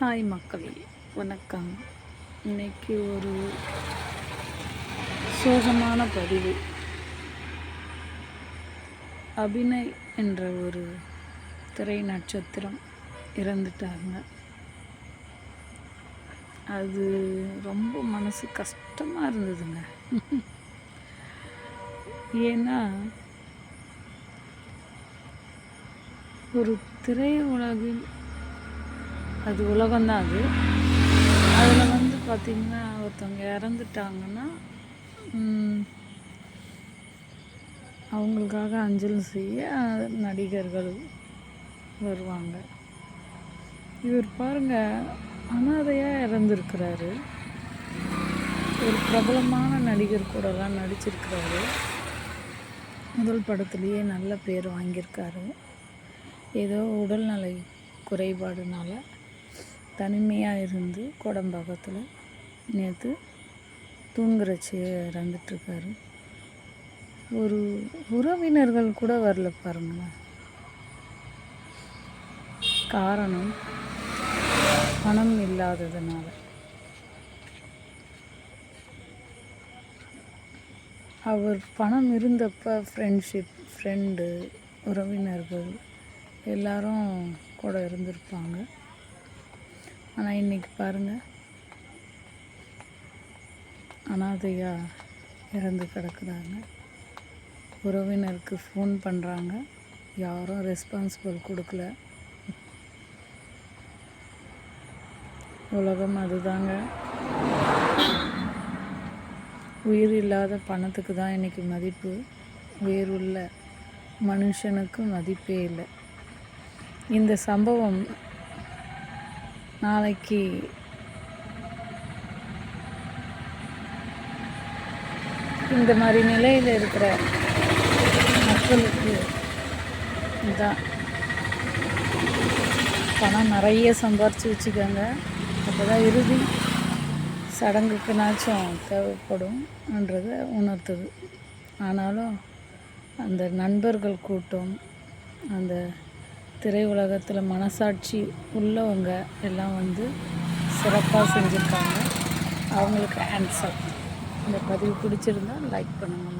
Hi மக்களே, வணக்கம். இன்னைக்கு ஒரு சோகமான பதிவு. அபிநய் என்ற ஒரு திரை நட்சத்திரம் இறந்துட்டாங்க. அது ரொம்ப மனசு கஷ்டமாக இருந்ததுங்க. ஏன்னா ஒரு திரை உலகில் அது உலகம்தான். அதில் பார்த்திங்கன்னா ஒருத்தவங்க இறந்துட்டாங்கன்னா அவங்களுக்காக அஞ்சலி செய்ய நடிகர்கள் வருவாங்க. இவர் பாருங்க, அனாதையாக இறந்துருக்கிறாரு. ஒரு பிரபலமான நடிகர் கூடலாம் நடிச்சிருக்கிறாரு. முதல் படத்துலேயே நல்ல பேர் வாங்கியிருக்காரு. ஏதோ உடல்நலை குறைபாடுனால தனிமையாக இருந்து கோடம்பாக்கத்தில் நேற்று தூங்குறச்சி இறந்துட்டுருக்காரு. ஒரு உறவினர்கள் கூட வரல பாருங்களேன். காரணம் பணம் இல்லாததுனால. அவர் பணம் இருந்தப்போ ஃப்ரெண்டு உறவினர்கள் எல்லாரும் கூட இருந்திருப்பாங்க. ஆனால் இன்றைக்கி பாருங்கள், அனாதையாக இறந்து கிடக்குறாங்க. உறவினருக்கு ஃபோன் பண்ணுறாங்க, யாரும் ரெஸ்பான்சிபிள் கொடுக்கல. உலகம் அதுதாங்க. உயிர் இல்லாத பணத்துக்கு தான் இன்றைக்கி மதிப்பு. உயிருள்ள மனுஷனுக்கு மதிப்பே இல்லை. இந்த சம்பவம் நாளைக்கு இந்த மாதிரி நிலையில் இருக்கிற மக்களுக்கு இதான், பணம் நிறைய சம்பாரித்து வச்சுக்கோங்க. அப்போ தான் இறுதி சடங்குக்குனாச்சும் தேவைப்படும்ன்றதை உணர்த்துது. ஆனாலும் அந்த நண்பர்கள் கூட்டம், அந்த திரை உலகத்தில் மனசாட்சி உள்ளவங்க எல்லாம் சிறப்பாக செஞ்சுருக்காங்க. அவங்களுக்கு ஹேண்ட்ஸ் அப். இந்த பதிவு பிடிச்சிருந்தால் லைக் பண்ணுங்கள்.